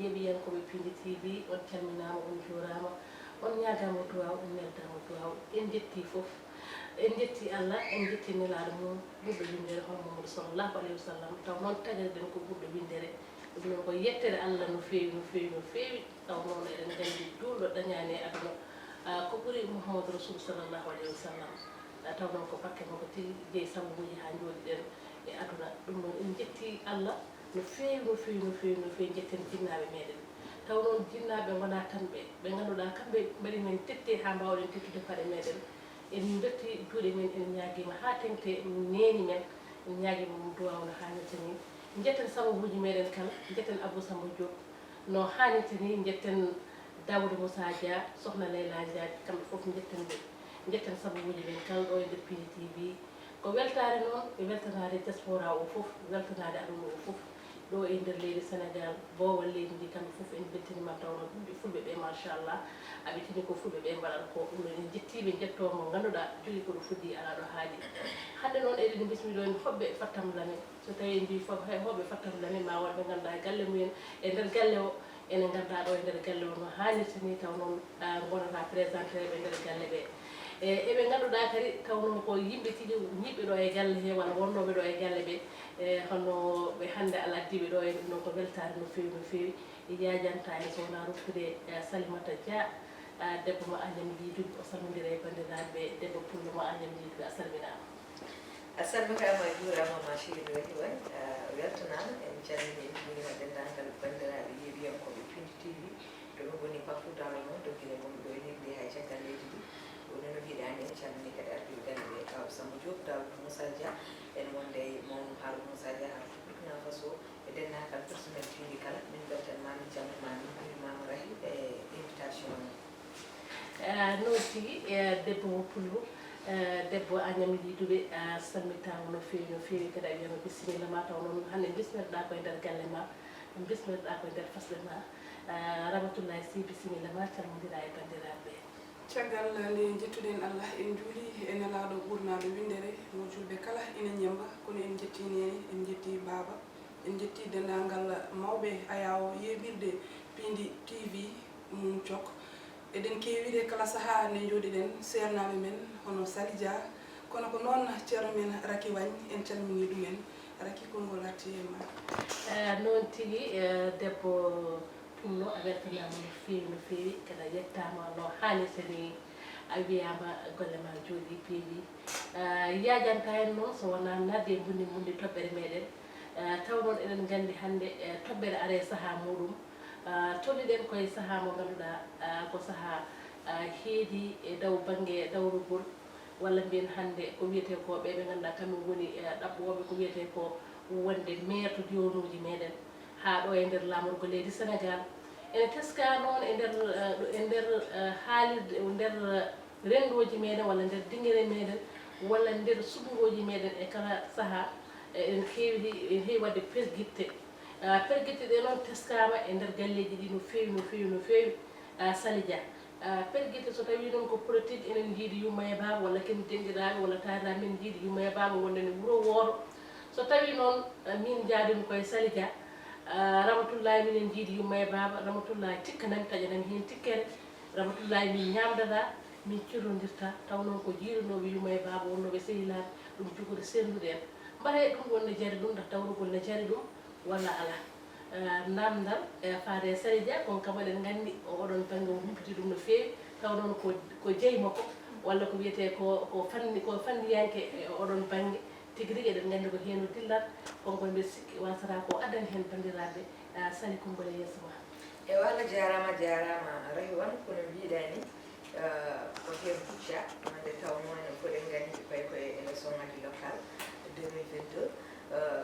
yeɓiyankoɓe Piindi TV on calminama on jurama on ñagama duwaw on neldama duwaw en jetti foof en jetti Allah en jetti nelaɗo mum ɓurɗo windere hono Mamadou sallllahu alayhi wa sallam taw noon tagareɗen ko ɓurɗo windere ɗum noon ko yettere Allah no fewi no fewi no fewi taw noon eɗen gandi julɗo dañani e aduna ko ɓuuri Mouhamadou Rasoul sallllahu alayhi wa sallam taw noon ko bakke makko tigi jeeyi sababuji ha jooɗiɗen e aduna ɗum noon en jetti Allah no fewi no fewi no fewi no fewi jetten jinnaɓe meɗen taw noon jinnaɓe gona tan ɓe ganduɗa kamɓe mbaɗi men tette ha mbawɗen tettude paɗe meɗen en dotti juuɗe men en ñaguima ha tengte neni men en ñaguima mum duwawno hannirta ni jetten sababuji meɗen kala jetten Abou Samba Diop no hannirta ni jetten Daouda Moussa Dia sohna Layla Dia kamɓe foof jetten ɓe jetten sababuji men kala ɗo e nder Piindi TV ko weltare noon e weltanade diaspora o foof weltanade aduna o foof ɗo e nder leydi Sénégal bowal leydi ndi kamɓe foof en beltinima tawno ɗumɓe fulɓe ɓe machallah aɓe tini ko fulɓe ɓe mbaɗata ko ɗum en jettiɓe jettomo ganduɗa jogui koɗo fuddi ala ɗo haaji hande noon eɗen bismiɗo hoɓɓe fattam lame so tawi mbi hoɓɓe fattam lame ma wonɓe ganduɗa e galle mumen e nder galle o ene ganduɗa ɗo e nder galle o no hannirta ni taw noon gonata présenté ɓe nder galle ɓe eɓe ganduɗa kadi taw noon ko yimɓe tigi ñiɓɓe ɗo e galle he walla wonnoɓe ɗo e galle ɓe hono ɓe hande ala addiɓe ɗo e ɗum ɗon ko weltare no fewi no fewi yajanta e sowna rokkude Salimata Dia debbo mo Agname Lidouɓe o salmodira e bandiraɓe debbo pullo mo Agname Lidouɓe a salminama a salmitama e juurama ma chéri waɗi wan weltanama en calmini ɗumina dendagal bandiraɓe yeeɓiyankoɓe Piindi TV to ɗum woni bakkudawa noon doggine mum ɗo e nirde hay caggal leydi ndi woni no mbiɗani en calmini kadi ardiɓe galle ɓe kaw Samba Diop Daouda Moussa Dia en wonde mom Harouna Moussa Dia ha Burkina Faso e dendagal personnel Piindi kala min beltanma min calminama min jurimama rahi e invitation noon tigi debbo mo pullo debbo Agname Lidouɓe salmitama no fewi no fewi kadi a wiyama bisimilla ma taw noon hande bismiɗoɗa koye nder galle ma bismiɗoɗa koye nder fasle ma Ramatoulaye Sy bisimilla ma calmodira e bandiraɓe caggal nde jettuɗen Allah en juuli e nelaɗo ɓurnaɗo windere no julɓe kala ina ñamba kono en jettini en jetti baba en jetti dendagal mawɓe ayawo yeɓirde Piindi TV mum cok eɗen kewide kala saaha nde jooɗiɗen sernaɓe men hono Sali Dia kono ko noon ceerno men Raki Wagne en calmini ɗumen Raki konngol arti e ma noon tigi debbo pullo a weltanama no fewi kada yettama no hannirta ni a wiyama golle ma jooɗi peewi yajanta en noon so wona nadde bundi toɓɓere meɗen taw noon eɗen gandi hande toɓɓere are saaha muɗum tolliɗen koye saaha mo ganduɗa ko saaha heedi e daw banggue dawrugol walla mbiyen hande ko wiyete ko ɓeɓe ganduɗa kamɓe woni ɗaɓɓoɓe ko wiyete ko wonde maire to diwanuji meɗen ha ɗo e nder lamorgo leydi Sénégal ene teska noon e nder haalirde nder rendoji meɗen walla nder dinguere meɗen walla nder suɓugoji meɗen e kala saaha en heewi wadde perguitte perguitte ɗe noon teskama e nder galleji ɗi no fewi no fewi no fewi Sali Dia perguitte so tawi noon ko politique enen jiiɗi yumma e baba walla ken denɗiraɓe walla taariraɓe men jiiɗi yumma e baba wondene wuuro wooro so tawi noon min jaadimi koye Sali Dia Ramatoulaye minen jiiɗi yumma e baba Ramatoulaye tikkanami taƴanami hen tikkere Ramatoulaye min ñamdata min cirrodirta taw noon ko jiiɗanoɓe yumma e baba wonnoɓe sehilaɓe ɗum jugude sendude en mbaɗa ɗum wonne jari ɗum ndax dawrugol ne jari ɗum walla ala namdal faade Sali Dia kon kam eɗen gandi oɗon banggue o humpiti ɗum no fewi taw noon ko jeeyi makko walla ko wiyete ko fanniyanke e oɗon banggue tigui rigui eɗen gandi ko heno dillat konkoye mbiɗa sikki wasata ko addani hen bandiraɓe Sali Coumboule yeeso ma e walla jarama rahi wan kono mbiɗani ko hen kucca hande tawno enen foɗen gandi koye élection ngaji local 2022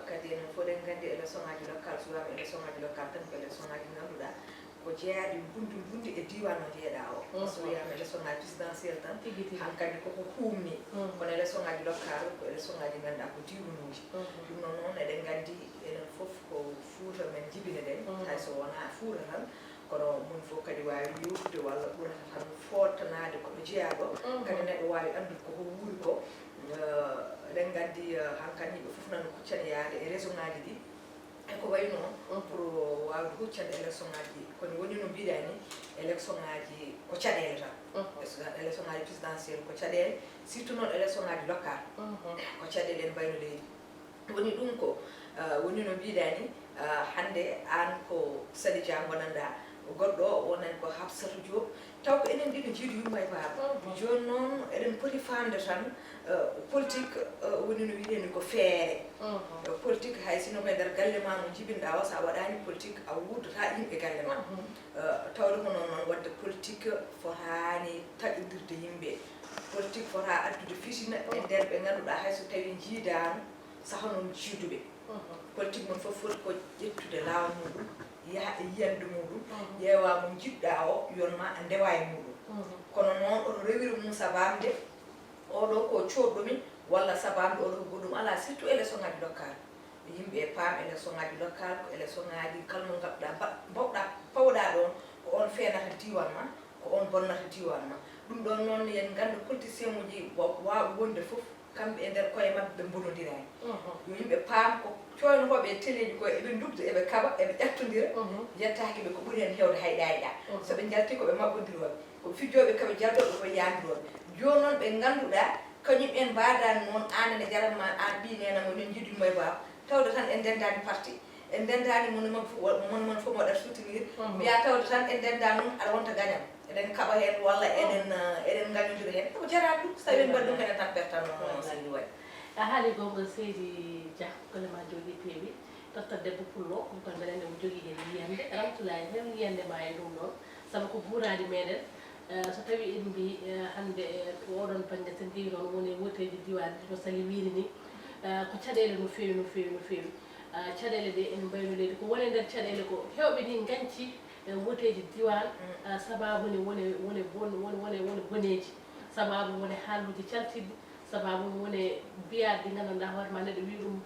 kadi enen foɗen gandi élection ngaji local so wiyama élection ngaji local tan ko élection ngaji ganduɗa ko jeeyaɗi bundi e diwan no jeeɗa o so wiyama élection ngaji présidentiel tan hankkadi koko humni kono élection ngaji local ko élection ngaji ganduɗa ko diwanuji ɗum noon noon eɗen gandi enen foof ko Fouta men jibine ɗen hayso wona Fouta tan kono mun fof kadi wawi yewtude walla ɓurata tan fottanade koɓe jeeyaɗo kadi neɗɗo wawi andude koko wuuri ko eɗen gandi hankkadi yimɓe foof nana kuccana yaade e région ngaji ɗi eko way noon pour wawde huccande élection ngaji kono woni no mbiɗa ni élection ngaji ko caɗele tan élection ngaji présidentiel ko caɗele surtout noon élection ngaji local ko caɗele en mbayno leydi woni ɗum ko woni no mbiɗa ni hande an ko Sali Dia gonanɗa goɗɗo wonan ko Hafsata Diop taw ko enen ɗiɗo jiiɗi yumma e baaba joni noon eɗen poti famde tan politique woni no wiɗeni ko feere politique hay sino koye nder galle ma mo jibinɗa o sa waɗani politique a wuddata yimɓe galle ma tawde ko noon noon wadde politique fotani taƴodirde yimɓe politique fota addude fitina e nder ɓe ngannduɗa hayso tawi jiidano saha noon jiiduɓe politique mon fof foti ko ƴettude lawol muɗum yaha e yiyande muɗum ƴeewa mo jiɗɗa o yonma a ndewa e muɗum kono noon oto rewiri mum sabamde oɗo ko coɗɗumi walla sabamde oɗo ko goɗɗum ala surtout élection ngaji local yimɓe paam élection ngaji local ko élection ngaji kala mo ngabɗa mbawɗa pawɗa ɗon ko on feenata diwan ma ko on bonnata diwan ma ɗum ɗon noon yen ganda politicien uji wawi wonde fof kamɓe e nder koye mabɓe ɓe bonodirani yo yimɓe paam ko coynotoɓe e téléji koye eɓe dubde eɓe kaɓa eɓe ƴettodira yettaki ɓe ko ɓuuri hen hewde hayɗayɗa soɓe jalti koɓe mabɓodiroɓe ko fijoɓe kaɓe jaltoɓe ko yandiroɓe joni noon ɓe ganduɗa kañum en mbadani noon anene jaranma an ɓi nenamo nen jiidumo e baaba tawde tan en ndendani parti en ndendani monomon fof waɗat soutenir mbiya tawde tan en ndenda noon aɗa wonta gagnam eɗen kaɓa hen walla eɗen gagnodira hen ko jarani ɗum so tawi en mbaɗi ɗum kene tan pertanno sani waɗi a haali gonga Seydi Dia golle ma jogui peewi totta debbo pullo ɗum kon mbeɗen mo jogui hen yiyande Ramatoulaye hen yiyande ma e ɗum ɗon saabu ko guuradi meɗen so tawi en mbi hande oɗon banggue sen mbi noon woni woteji diwani no Sali wiiri ni ko caɗele no fewi no fewi no fewi caɗele ɗe en mbayno leydi ko woni nder caɗele ko hewɓe ni ganci woteji diwan sababu ne woni boneji sababu woni haaluji caltiɗi sababu woni biyaɗe ɗi gandanɗa hoorema neɗɗo wi ɗum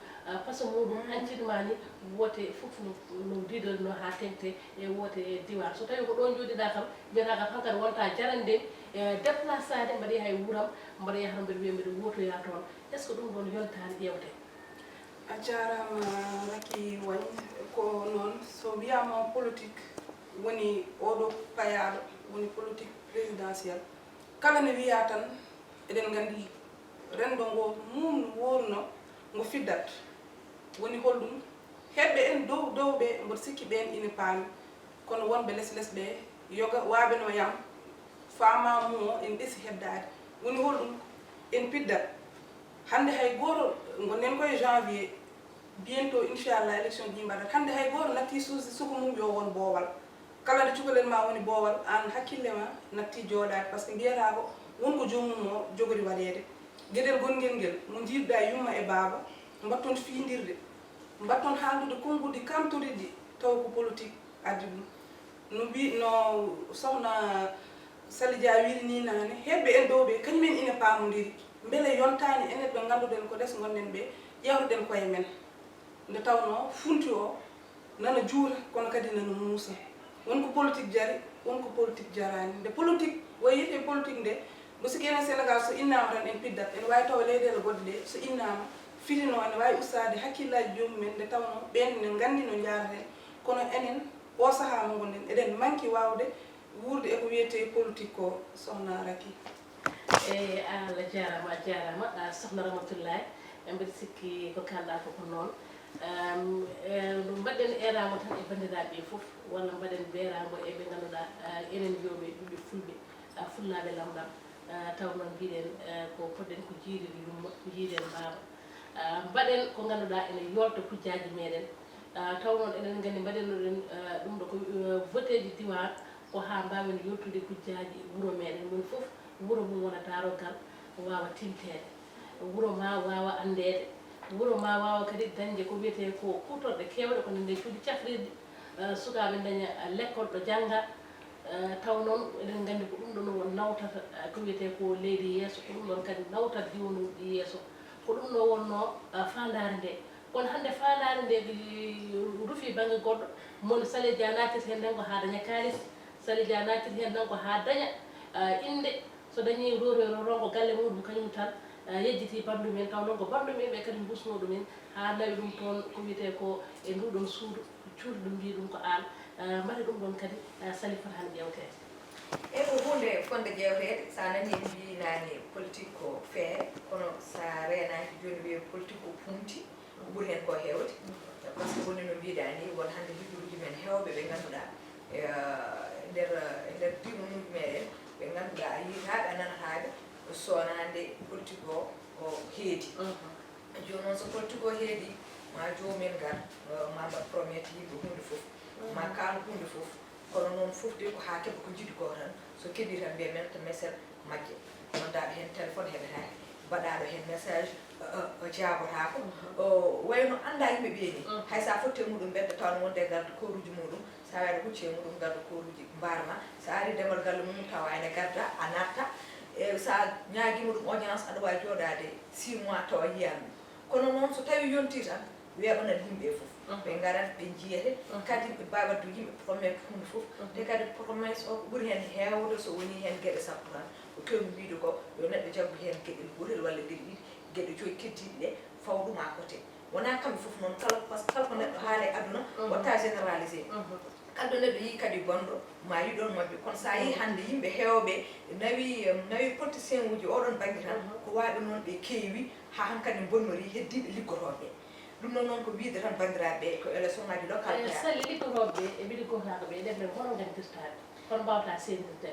paso muɗum hancidema ni wote fof no didorino ha tengte e wote diwan so tawi ko ɗon jooɗiɗa kam mbiyata kam hankkadi wonta jarande déplace ade mbaɗa yaha e wuuram mbaɗa yaha mbeɗa wiya mbeɗa wotoya toon est ce que ɗum ɗon yoltani ƴewte a jarama Raky Wagne ko noon so wiyama politique woni oɗo payaɗo woni politique présidentiel kala ne wiya tan eɗen gandi rendo ngo mum worno ngo fiddat woni holɗum heɓɓe en dow ɓe mboɗo sikki ɓen ina paami kono wonɓe less ɓe yoga waɓeno yam fama mum o en ɗesi heɓdade woni holɗum en piddat hande hay goto gonen koye janvier bientôt inchallah élection ji mbaɗat hande hay goto natti suku mum yo won boowal kala nde cukalel ma woni boowal an hakkille ma natti jooɗade par ce que mbiyata ko wonko joomum o jogori waɗede gueɗel gonguel ngel mo jiiɗɗa yumma e baaba mbatton fiidirde mbatton haaldude konngudi kamtoriɗi taw ko politique addi ɗum no sohna Sali Dia wiiri ni nane heɓɓe en dow ɓe kañumen ina paamodiri beele yontani enen ɓe ngannduɗen ko less gonɗen ɓe ƴewtoɗen koye men nde tawno funti o nana juura kono kadi nana muusa wonko politique jari wonko politique jarani nde politique way yiyete politique nde mo sikki enen Sénégal so innama tan en piddat ene wawi tawa leyɗele goɗɗe ɗe so innama fitino ene wawi ustade hakkillaji jomumen nde tawno ɓen ne gandi no jaraten kono enen o saaha mo gonɗen eɗen manki wawde wurde eko wiyete politique ko sohna Raky Allah jarama sohna Ramatoulaye mbeɗa sikki ko kalɗa ko noon mbaɗen eramo tan e bandiraɓe foof walla mbaɗen beeramo e ɓe ganduɗa enen wiyoɓe ɓiɓɓe fulɓe fullaɓe lamɗam taw noon mbiɗen ko poɗɗen ko jiiɗiri yumma jiiɗen baaba mbaɗen ko ganduɗa ene yolta kujjaji meɗen taw noon enen gandi mbaɗenoɗen ɗum ɗo ko voteji diwan ko ha mbawen yoltude kujjaji wuuro meɗen woni foof wuuro mum wona darogal wawa timtede wuuro ma wawa andede wuuro ma wawa kadi dañde ko wiyete ko kutorɗe kewɗe ko nde cuuɗi cafrirɗi sukaɓe daña l'école ɗo jangga taw noon eɗen gandi ko ɗum ɗon won nawtata ko wiyete ko leydi yesso ko ɗum ɗon kadi nawtat diwanuji yesso ko ɗum ɗo wonno fandare nde kono hande fandare nde ruufi banggue goɗɗo mono Sali Dia natirta hen ndengo ha daña kalis Sali Dia natirta hen ndengo ha daña inde so dañi rongo galle muɗum kañum tan yejjiti bandu men taw non ko bandu men ɓe kadi mbusno ɗumen ha nawi ɗum toon ko wiyete ko e nduɗon suudu cuuɗi ɗum mbi ɗum ko aan mbaɗi ɗum ɗon kadi sali fotani ƴewtede e ko hunde fonde ƴewtede sa nani en mbinani politique ko feere kono sa renaki joni wiye politique ko punti ɓuuri hen ko hewde par ce que woni no mbiɗani won hande liɗɗuruji men hewɓe ɓe ganduɗa nder dimunuji meɗen ɓe ganduɗa a yiitaɓe a nanataɓe sonande politique o heedi joni noon so politique o heedi ma jomumen gar ma mbaɗ promette yimɓe hunde foof ma kaal hunde foof kono noon fof de ko ha keɓa ko jiɗi ko tan so keeɓi tan mbiya men to message majje noddaɗo hen téléphone heɓetake mbaɗaɗo hen message jabotako wayno anda yimɓe ɓeeni hay sa fotte muɗum bedda taw wonde garda koruji muɗum sa waɗa hucce muɗum garda koruji mbarma sa ari ndemal galle mum tawa ene garda a natta sa ñaguima ɗum audience aɗa wawi joɗade 6 mois tawa yiyami kono noon so tawi yonti tan weɓanat yimɓe foof ɓe garat ɓe jiyete kadi ɓe mbawi wadde yimɓe promesse hunde foof te kadi promesse o ko ɓuuri hen hewde so woni hen gueɗe sappo tan ko kewmi mbiɗo ko yo neɗɗo jaggu hen gueɗel gotel walla gueɗe ɗiɗi gueɗe joyi keddiɗe ɗe fawɗum à côté wona kamɓe foof noon kala par ce que kala ko neɗɗo haale aduna watta généralisé kala ɗo neɗɗo yi kadi gonɗo ma yiɗon moƴƴo kono sa yi hande yimɓe hewɓe nawi politicien uji oɗon banggue tan ko waɓe noon ɓe keewi ha hankkadi bonnori heddiɓe liggotoɓe ɗum ɗon noon ko wiide tan bandiraɓe ko élection ngaji local sali liggotoɓe e ɓe liggotaka ɓe ɗemɗen hono gandirtaɓe kono mbawta sendirde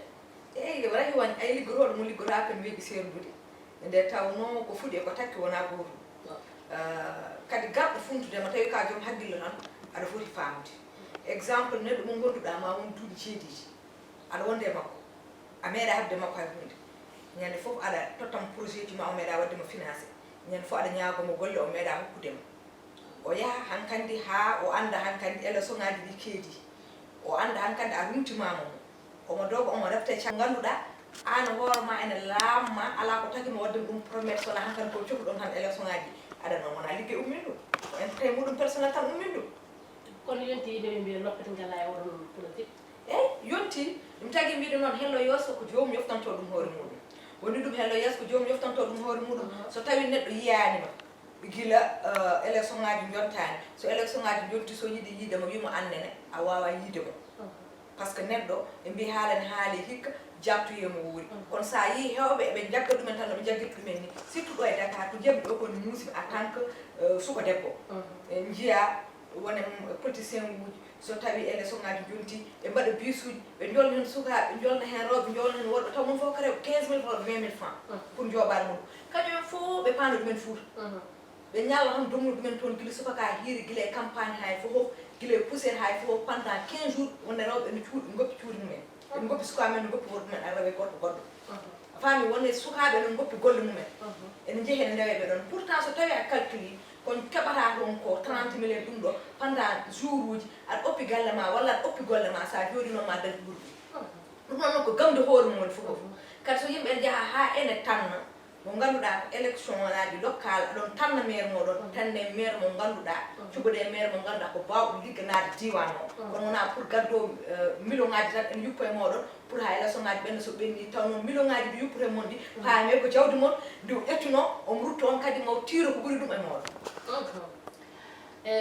eyyi rahi won ay liggotoɗo mo liggotaka ne weeɓi sendude nde tawno ko fuuɗi ko takki wona gotum kadi garɗo funtudema tawi ka joom haqqille tan aɗa foti famde exemple neɗɗo mo gonduɗa ma won duuɓi ceediji aɗa wonde makko a meeɗa habde makko hay hunde ñande foof aɗa tottam projet ji ma o meeɗa waddemo financé ñande foof aɗa ñagomo golle o meeɗa hokkudema o yaha hankkandi ha o anda hankkandi élection ngaji ɗi keedi o anda hankkandi a rumtimama mo omo doga omo refte ca ganduɗa an hoorema ene laamma ala ko tagui mo waddemo ɗum promesse wona hankkandi ko cohluɗon tan élection ngaji aɗa noon wona ligguey ummin ɗum ko intérêt muɗum personnel tan ummin ɗum kono yonti yimɓe ɓe mbiya loppete ngala e oɗon politique eyyi yonti ɗum tagui mbiɗo noon hello yesso ko jomum yoftanto ɗum hoore muɗum woni ɗum hello yesso ko jomum yoftanto ɗum hoore muɗum so tawi neɗɗo yiyanima guila élection ngaji jontani so élection ngaji jonti so yiiɗi yiidemo wimo annene a wawa yiidemo par ce que neɗɗo ɓe mbi haalane haali hikka jabtoyemo wuuri kono sa yi hewɓe eɓe jagga ɗumen tan noɓe jaggiri ɗumen ni surtout ɗo e Dakar ko jaɓi ɗo koni muusimi en tant que suka debbo en jiiya wona politicien uji so tawi élection ngaji jonti ɓe mbaɗa bisuji ɓe jolna hen sukaɓe ɓe jolna hen rewɓe ɓe jolna hen worɓe taw mum fof kare 15 000 francs 20 000 francs pour joɓade muɗum kañumen fof ɓe paano ɗumen fuuta ɓe ñalla tan domnu ɗumen toon guila subaka hiiri guila e campagne hay fof guila e poussiére hay fof pendant 15 jours wonde rewɓe ene cuuɗi ɓe goppi cuuɗi mumen ɓe goppi sukaɓe men ɓe goppi worɓe men aɗa rewe goɗɗo goɗɗo a faami wonde sukaɓe ene goppi golle mumen ene jeehi ene ndeweɓe ɗon pourtant so tawi a calculi kon keɓata ɗon ko 30 millions ɗum ɗo pendant jour uji aɗa oppi galle ma walla aɗa oppi golle ma sa jooɗinoma dañi ɓurɗi ɗum ɗon noon ko gamde hoore mum woni fof kadi so yimɓe jaaha ha ene tanna mo ganduɗa ko élection ngaji local aɗon tanna maire moɗon tanne maire mo ganduɗa cuɓoɗe maire mo ganduɗa ko bawɗo ligganade diwan o kono wona pour gaddo million ngaji tan ene yuppo e moɗon pour ha élection ngaji ɓenne so ɓenni taw noon million ngaji ɗi yuppute mon ɗi paame ko jawdi moon ndi ƴettuno omo rutto on kadi mo tiiro ko ɓuuri ɗum e moɗon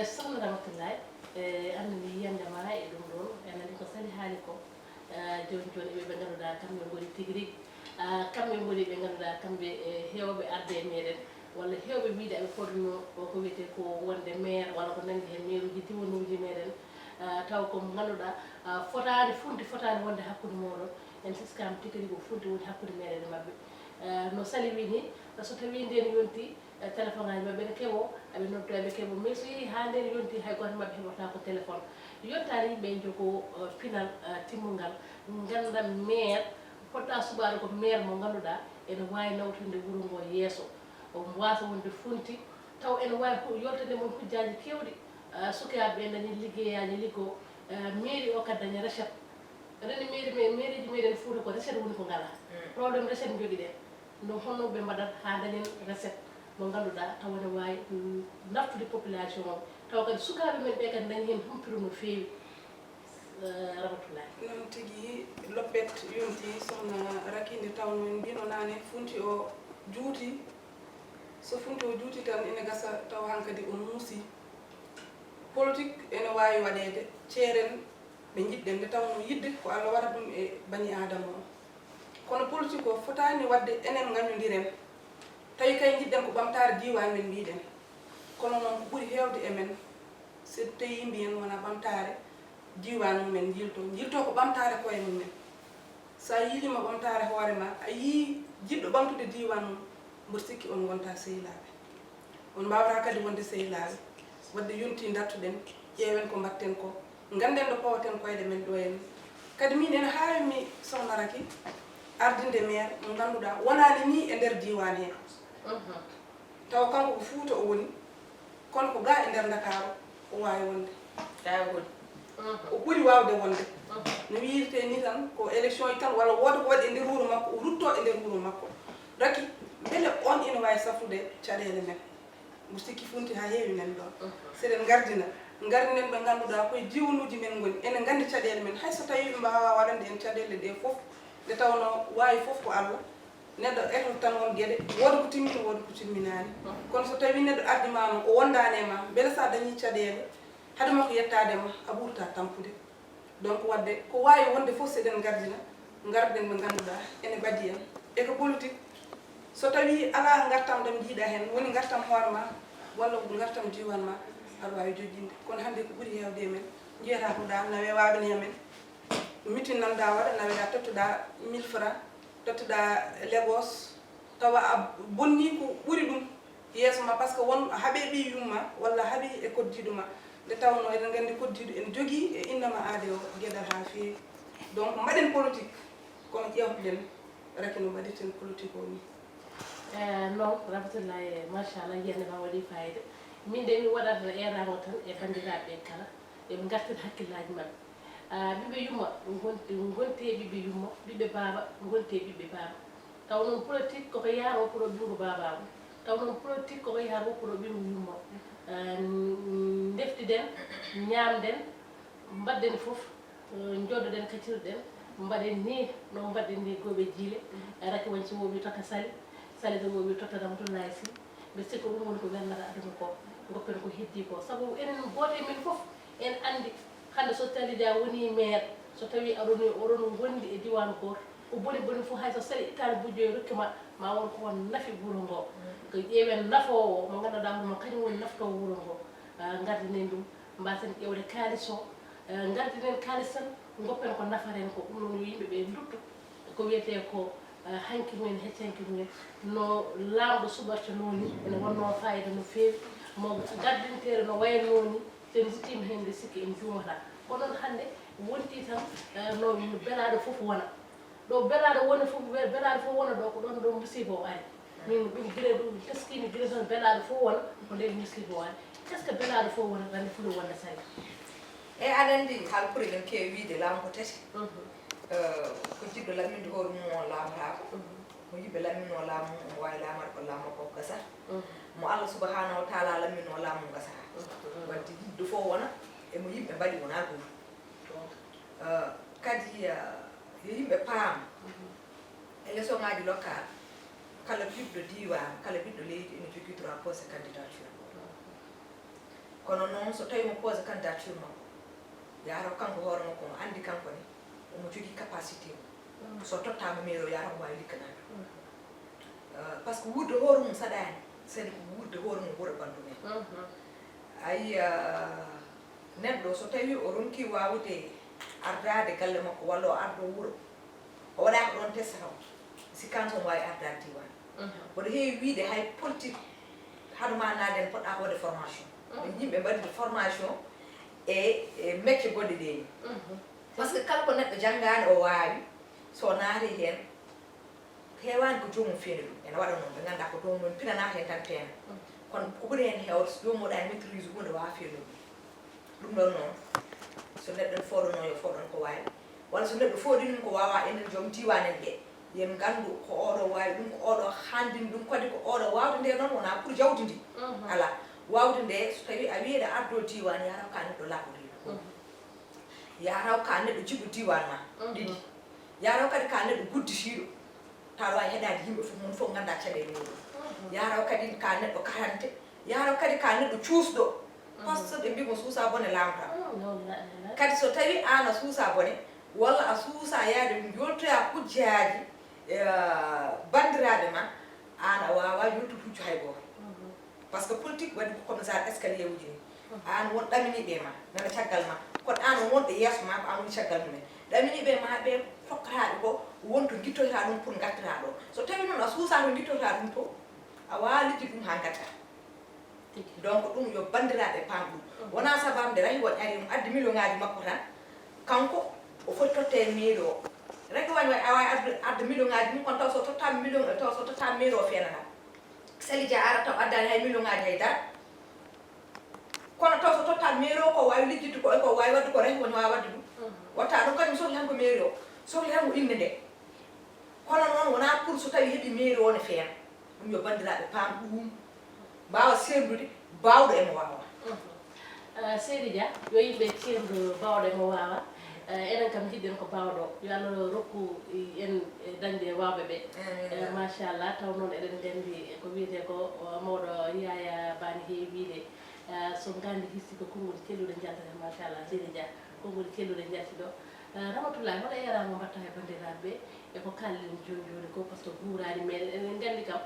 sohna Ramatoulaye andini yiyandema e ɗum ɗon enani ko sali haali ko joni joni ɓe ganduɗa kamɓe goni tigui rigui kamɓe goni ɓe ganduɗa kamɓe hewɓe arde e meɗen walla hewɓe wiide aɓe poɗno ko wiyete ko wonde maire walla ko nandi hen maire uji diwanuji meɗen taw ko ganduɗa fotani funti fotani wonde hakkude moɗon en siskama tigui rigui ko funti woni hakkude meɗen e mabɓe no sali wi ni so tawi nden yonti téléphone ngaji mabɓe ne keeɓo aɓe noddo eɓe keeɓo mais so yeehi ha nden yonti hay goto mabɓe heɓata ko téléphone yontani yimɓe jogo pinal timmugal gandam maire poɗɗa suɓade ko maire mo ganduɗa ene wawi nawtinde wuuro ngo yesso o wasa wonde funti taw ene wawi yoltade mon hujjaji kewɗi sukaɓe ɓe dañi liggeyaji liggo mairie o kadi daña recette reni mairie ji meɗen Fouta ko recette woni ko ngala probléme recette jogui ɗen ɗum honno ɓe mbaɗat ha dañen recette mo ganduɗa taw ene wawi naftude population o taw kadi sukaɓe men ɓe kadi dañi hen humpiro no fewi Ramatoulaye noon tigui loppet yonti sohna Rakinde tawno en mbino nane funti o juuti so funti o juuti tan ene gasa taw hankadi o muusi politique ene wawi waɗede ceeren ɓe jiɗɗen nde tawno yidde ko Allah waɗa ɗum e bani adama o kono politique o fotani wadde enen gañodiren tawi kay jiɗɗen ko ɓamtare diwan men mbiɗen kono noon ko ɓuuri hewde e men so tawi mbiyen wona ɓamtare diwan mumen jilto ko ɓamtare koye mumen sa yiilima ɓamtare hoore ma a yii jiɗɗo ɓamtude diwan mum mboɗo sikki on gonta sehilaɓe on mbawata kadi wonde sehilaɓe wadde yonti dartuɗen ƴeewen ko mbatten ko ganden ɗo pawaten koyɗe men ɗo en kadi min ene hawimi sohna Raky ardinde maire mo ganduɗa wonani ni e nder diwan he taw kanko ko Fouta o woni kono ko ga e nder Dakar o wawi wonde o ɓuuri wawde wonde no wiirte ni tan ko élection yi tan walla woda ko waɗi e nder wuuro makko o rutto e nder wuuro makko Raky beele on ina wawi safude caɗele men mo sikki funti ha heewi men ɗon seɗen gardinen ɓe ganduɗa koye diwanuji men goni ene gandi caɗele men hayso tawi ɓe mbawa waɗande en caɗele ɗe foof nde tawno wawi foof ko Allah neɗɗo eto tan won gueɗe woda ko timmini woda ko timminani kono so tawi neɗɗo ardima no o wondani e ma beele sa dañi caɗele hadema ko yettadema a ɓurta tampude donc wadde ko wawi wonde foof seɗen gardina garden ɓe ganduɗa ene baadi en e ko politique so tawi ala gartam ɗam jiiɗa hen woni gartam hoorema walla ko gartam diwan ma aɗa wawi jojjinde kono hande ko ɓuuri hewde men jiyata ko ɗa nawe waɓene men mitin nanɗa waɗa naweɗa tottuɗa 1000 francs tottuɗa Lagos tawa a bonni ko ɓuuri ɗum yeeso ma par ce que won haaɓe ɓi yumma walla haaɓi e koddiɗo ma nde tawno eɗen gandi koddiɗo ene jogui e innama aade o gueɗal ha feewi donc mbaɗen politique kono ƴewtuɗen Raky no mbaɗirten politique o ni non Ramatoullaye machallah yiyande ma waɗi fayida min de mi waɗata erama tan e bandiraɓe kala eɓe gartir hakkillaji mabɓe ɓiɓe yumma gonte ɓiɓe yumma ɓiɓe baaba gonte ɓiɓe baaba taw noon politique koko yaara woppuɗo ɓingu baba mum taw noon politique koko yaara woppuɗo ɓingu yumma deftiden ñamden mbadden foof joddoɗen kaccirɗen mbaɗen ni no mbaɗen ni GOBE JILLE Raky wanci wowi tota sali ɗo wowi tota Ramatoullaye Sy mbe sikko ɗum woni ko wellata aduna ko goppen ko heddi ko saabu enen gooto e men foof en andi hande so talija woni maire so tawi oɗon gondi e diwan goto ko boni fof hay so sali ittani bujjoye rokkima ma won ko won nafi wuuro ngo ko ƴeewen nafowo mo ganduɗa hono kañum woni naftowo wuuro ngo gardinen ɗum mbasen ƴewde kalis o gardinen kalis tan goppen ko nafaren ko ɗum noon yimɓeɓe dutto ko wiyete ko hanki mumen heccanki mumen no laamɗo suɓarta nooni ene wonno fayida no feewi mo gardintere no wayno ni sen jittima hen nde sikki en jumata ko noon hande wonti tan no belaɗo foof wona ɗo belaɗo woni foof belaɗo fof wona ɗo ko ɗon ɗo musiba o ari min ɗum guila ɗum teskimi guila toon belaɗo fof wona ko nden musiba o ari qu'est ce que belaɗo fof wona rande fulo wonde sali e aɗa andi haalpuri men kewi wiide laamu ko tati ko jiɗɗo lamminde hoore mum o laamotako mo yiɓe lammino laamu mum o wawi laamade ko laamu ko gasata mo Allah subahanahu wa taala lammino laamu gasata wadde yiɗɗo fof wona emo yimɓe mbaɗi wona ɗum kadi yo yimɓe paam élection ngaji local kala ɓiɗɗo diwan kala ɓiɗɗo leydi ene jogui droit posé candidature kono noon so tawi mo posé candidature makko yaro kanko hoore makko mo andi kanko ni omo jogui capacité so tottama maire o yara omo wawi likkanade par ce que wurde hoore mum saɗani sani ko wurde hoore mum ɓuura bandu men ayi neɗɗo so tawi o ronki wawde ardade galle makko walla o ardo wuuro o waɗaka ɗon testa taw sikkanto omo wawi ardade diwan mboɗo heewi wiide hay politique haɗuma naden poɗɗa waɗde formation yimɓe mbaɗide formation e métier goɗɗe ɗeni par ce que kala ko neɗɗo janggani o wawi so naati hen hewani ko jomum feeni ɗum ene waɗa noon ɓe ganduɗa ko jomum pinanata hen tan teena kono ko ɓuuri hen hewde so jomum waɗani maîtrise hunde wawa feeno ɗum ɗon noon so neɗɗo foɗono yo foɗon ko wawi walla so neɗɗo foɗini ko wawa enen joom diwan en ɓe yen gandu ko oɗo wawi ɗum ko oɗo handini ɗum kadi ko oɗo wawde nde noon wona pour jawdi ndi ala wawde nde so tawi a wiiɗa ardo diwan yaraw ka neɗɗo laɓɓodiɗo yaraw ka neɗɗo jiɗɗo diwan ma ɗiɗi yaraw kadi ka neɗɗo gudditiɗo tawa wawi heɗade yimɓe fof mum fof ganda caɗele muɗum yaraw kadi ka neɗɗo karante yaraw kadi ka neɗɗo cuusɗo poste ɓe mbimo suusa bone lamta kadi so tawi an a suusa bone walla a suusa yaade joltoya kujjaji bandiraɓe ma an a wawa yoltude hujju hay goto par ce que politique waɗi ko commissaire escalier uji ni an won ɗaminiɓe ma nana caggal ma kono an wonɗo yeeso ma ko an woni caggal mumen ɗaminiɓe ma ɓe fokkataɓe ko wonto guittota ɗum pour gattata ɗo so tawi noon a suusa to guittota ɗum to a wawa lijji ɗum ha gatta donc ɗum yo bandiraɓe paam ɗum wona sabamde rahi wo ƴari mo addi million ngaji makko tan kanko o foti totte mairie o rek wañi a wawi adde million ngaji mum kono taw so tottama million taw so tottama mairie o fenata Sali Dia ara taw addani hay million ngaji haydara kono taw so tottama mairie o ko wawi lijjitde ko wawi wadde ko rahi woni wawi wadde ɗum watta ɗum kañum sohli tan ko mairie o sohli tan ko inde nde kono noon wona pour so tawi heeɓi mairie o ne feena ɗum yo bandiraɓe paam ɗum mbawa sendude bawɗo emo wawa Seydi Dia yo yimɓe cendu bawɗo emo wawa enen kam jiɗɗen ko bawɗo yo Allah rokku en dañde wawɓe ɓe machallah taw noon eɗen gandi ko wiyete ko mawɗo Yaya Bani heewi wiide so gandi histi ko konngol celluɗe jaltata machallah Seydi Dia konngol celluɗe jalti ɗo Ramatoulaye hoɗo yarama mbatta e bandiraɓe e ko kallen joni ko par ce que guurani meɗen enen gandi kam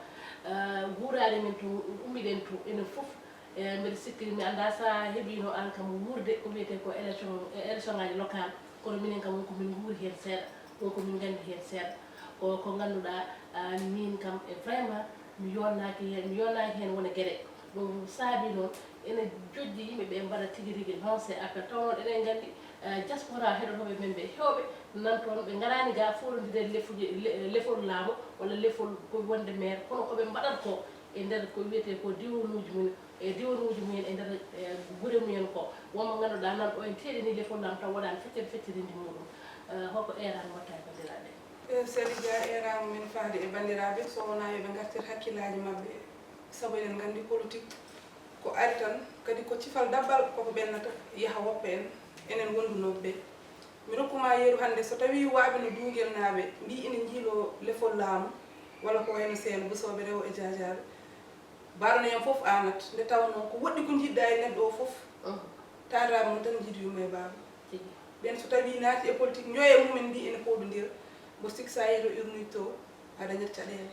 guurani men to ummiɗen to enen foof mbeɗa sikki mi anda sa heeɓino an kam wurde ko wiyete ko élection ngaji local kono minen kam wonko min guuri hen seeɗa wonko min gandi hen seeɗa ko ganduɗa min kam e vraiment mi yonnaki hen wona gueɗe ɗum saabi noon ene jojji yimɓeɓe mbaɗa tigui rigui lancé appel taw noon eɗen gandi diaspora heɗotoɓe men ɓe hewɓe nan toon ɓe garani ga foɗodire lefol laamu walla lefol ko wonde maire kono koɓe mbaɗat ko e nder ko wiyete ko diwanuji mumen e diwanuji mumen e nder guure mumen ko wonmo ganduɗa nan ɗo en teeɗini lefol laamu taw waɗani fettirindi muɗum holko erani watta e bandiraɓe Sali Dia erama min faade e bandiraɓe so wona yoɓe gartir hakkillaji mabɓe saabu eɗen gandi politique ko ari tan kadi ko cifal dabbal koko ɓennata yaaha woppa en enen wondunoɓe ɓe mi rokkuma yeeru hannde so tawi waaɓe no duuguel naaɓe mbi ina jiilo lefol laamu walla ko wayno seeno busoɓe rewo e jajaɓe mbaɗono hen fof anat nde tawno ko woɗɗi ko jiɗɗa e neɗɗo o fof tadaɓe mum tan jiiɗi yumma e baaba ɓen so tawi naati e politique ñoye mumen mbi ene pooɗodira mbo sikki sa yeeto UNIT to aɗa dañat caɗele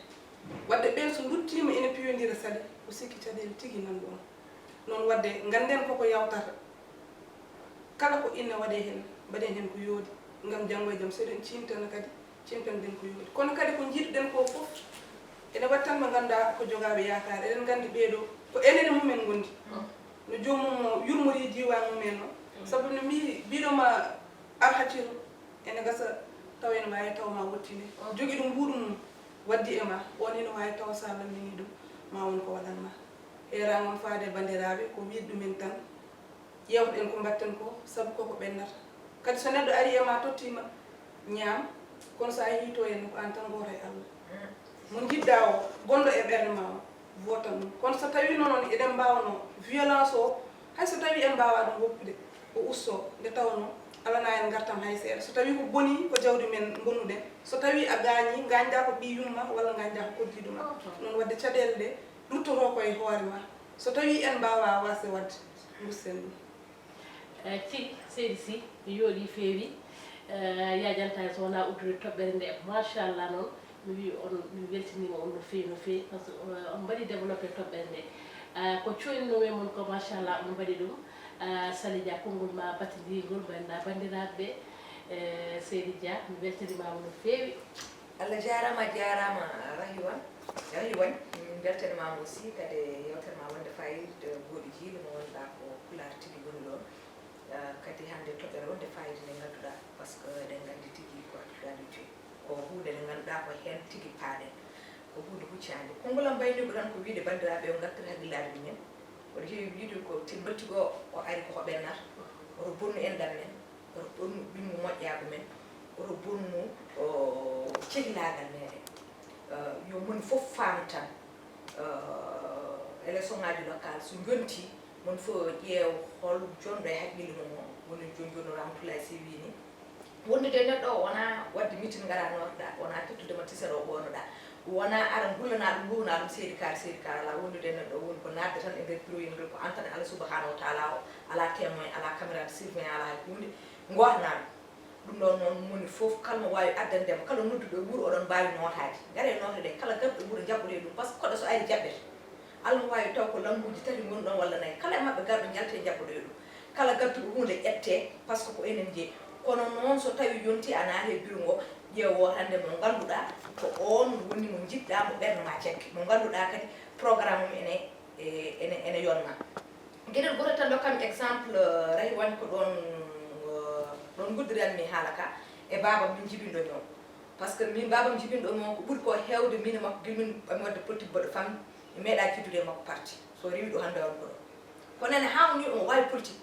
wadde ɓen so duttima ene piwodira Sali ko sikki caɗele tigui nan ɗon noon wadde ganden koko yawtata kala ko inne waɗe hen mbaɗen hen ko yoodi ngam janggo e jaam seɗen cintana kadi cintanɗen ko yoodi kono kadi ko jiɗɗen ko fof ene waɗi tan ɓe ganduɗa ko jogaɓe yakare eɗen gandi ɓeeɗo ko enene mumen gondi no jomum yurmori diwan mumen o saabu no mbiɗoma arhatiru ene gasa taw ene wawi tawma wottine jogui ɗum mbuɗu mum waddi e ma on ene wawi taw sa lammini ɗum ma won ko waɗanma eramon faade bandiraɓe ko wiide ɗumen tan yewten ko mbatten ko saabu koko ɓennata kadi so neɗɗo ari ema tottima ñaam kono sa yeehi to henno ko an tan goto e Allah mo jiɗɗa o gonɗo e ɓerde ma o votan ɗum kono so tawi noon eɗen mbawno violence o hayso tawi en mbawa ɗum woppude o usto nde tawno alana en gartam hay seeɗa so tawi ko boni ko jawdi men bonnuɗen so tawi a gañi gañda ko ɓi yumma walla gañda ko koddiɗo ma noon wadde caɗele ɗe ɗuttoto koye hoore ma so tawi en mbawa wasde wadde gusten ɗum tigi Seydi Sy mi yooɗi feewi yajanta so wona uddude toɓɓere nde machallah noon mi wi on mi weltinima on no feewi par ce que on mbaɗi développé toɓɓere nde ko coyninomen mon ko machallah on mbaɗi ɗum Sali Dia konngol ma batidigol mbaɗa bandiraɓe Seydi Dia mi weltanimama no feewi Allah jarama rahi wan min beltanimama aussi kadi yewtere ma wonde fayida goɗi jiile mo wonɗa ko pulaar tigi woni ɗon kadi hande toɓɓere wonde fayida nde ganduɗa par ce que eɗen gandi tigui ko actualité ko hunde nde ganduɗa ko hen tigui paaɗen ko hunde huccande kongolam mbaynigo tan ko wiide bandiraɓe o gartir haqqillaji mumen oɗo heewi wiide ko timbattigo o ari koko ɓennata oto bonnu endal men oto bonnu ɓimmu moƴƴago men oto bonnu cehilagal meɗen yo moni fof faam tan élection ngaji local so jonti mon fof ƴeew hol jonɗo e haqqille mum o woni joni Ramatoulaye Sy wini wondude neɗɗo o wona wadde meeting gara norɗa wona tettudema tisere o ɓonoɗa wona aran gullana ɗum gowna ɗum seedi kar ala wondude neɗɗo woni ko nadde tan e nder bureau ngel ko antane Allah subhanahu wa taala o ala témoin ala caméra de surveillant ala hay hunde gotnaɗo ɗum ɗon noon moni fof kalmo wawi addandema kala nodduɗo e wuuro oɗon mbawi notade gaare note ɗe kala garɗo wuuro jabɓoɗe ɗum par ce que koɗo so ari jaɓɓete Allah wawi taw ko lambuji tati gonɗon walla nayyi kala e mabɓe garɗo jalte jabɓoɗe ɗum kala gadduɗo hunde ƴette par ce que ko enen jeeyi kono noon so tawi yonti a naati e bureau ngo ƴeewo hande mo ganduɗa ko on woni mo jiɗɗa mo ɓernde ma cekke mo ganduɗa kadi programme mum ene yonna gueɗel goto tan dokkam exemple rahi woni ko ɗon guddiranmi haala ka e babam min jibinɗomi o par ce que min babam jibinɗomi o ko ɓuuri ko hewde min makko gilmin ɓami wadde politique boɗo famille mi meeɗa jiddude e makko parti so rewi ɗo hande on ko ɗo konene hawni omo wawi politique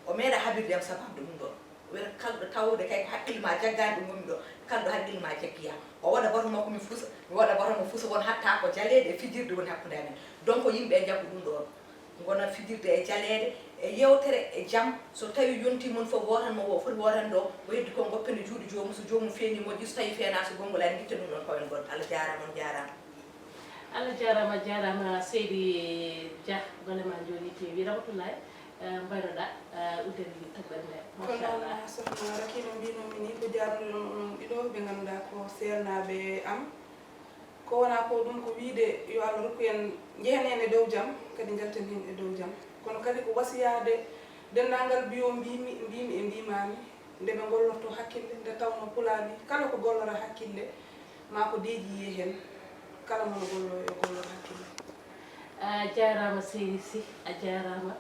o meeɗa haɓirde am sababude ɗum ɗon wiyata kalɗo tawde kay ko haqqille ma jaggani ɗo gonmi ɗo kalɗo haqqille ma jaggiya o waɗa bato makko mi fuusa mi waɗa bato mo fuusa won hatta ko jaleede e fijirde woni hakkude amen donc yimɓe jaggu ɗum ɗon gona fijirde e jaleede e yewtere e jaam so tawi yonti mon fof wotanmo o foti wotan ɗo o heddi ko goppene juuɗe jomum so jomum feeni moƴƴi so tawi feena so gonngol ani guitta ɗum ɗon pawen goɗɗo Allah jarama on jarama Allah jarama Seydi Dia golema joni tewi Ramatoullaye mbaynoɗa udderi toɓɓere nde machallah sohna Rakino mbinomi ni ko jarnude on ɗiɗo ɓe ganduɗa ko sernaɓe am ko wona ko ɗum ko wiide yo Allah rokku en jehen en e dow jaam kadi jalten hen e dow jaam kono kadi ko wasiyade dendagal biyo mbimi e mbimami nde ɓe gollorto hakkille nde tawno pulaar ni kala ko gollora hakkille ma ko deeji yiye hen kala mono gollo e gollor hakkille a jarama Seydi Sy a jarama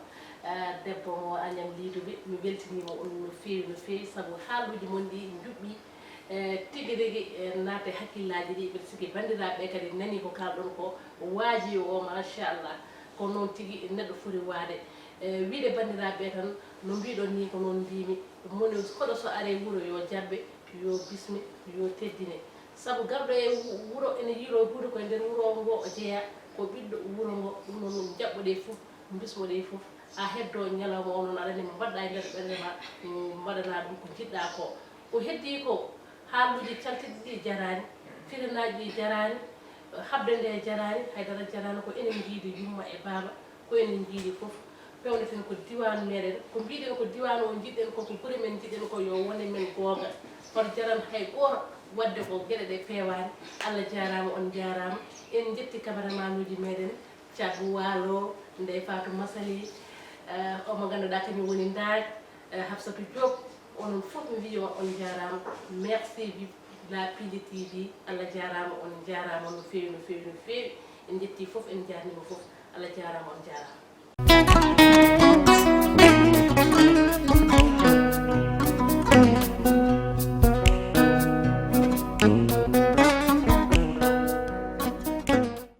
debbo mo Agname Lidoɓe mi weltinima on no fewi saabu haaluji mon ɗi juɓɓi tigui rigui naate hakkillaji ɗi mbeɗa sikki bandiraɓe kadi nani ko kalɗon ko waaji o machallah ko noon tigui neɗɗo foti waade wiide bandiraɓe tan no mbiɗon ni ko noon mbimi moni koɗo so are wuuro yo jabbe yo bismi yo teddine saabu garɗo e wuuro ene yiilo huude koye nder wuuro ngo o jeeya ko ɓiɗɗo wuuro ngo ɗum noon jaɓɓoɗe fof bismoɗe fof a heddo ñalawma o noon aɗa andi mo mbaɗɗa e nder ɓerde ma mbaɗana ɗum ko jiɗɗa ko heddi ko haaluji caltiɗi ɗi jarani firinaji ɗi jarani habde nde jarani haydara jarani ko enen jiidi yumma e baaba ko enen jiidi fof pewneten ko diwanu meɗen ko mbiɗen ko diwanu o jiɗɗen koko ɓuuri men jiɗen ko yo wone men gonga hoto jaran hay goto wadde ko gueɗe ɗe pewani Allah jarama on jarama en jetti caméraman uji meɗen Thiago Walo Ndeye Fatou Massaly omo ganduɗa kañum woni Ndaaj Hafsatou Diop onon fof mi wiyo on jarama merci la Piindi TV Allah jarama on jarama no fewi en jetti fof en jarnima fof Allah jarama on jarama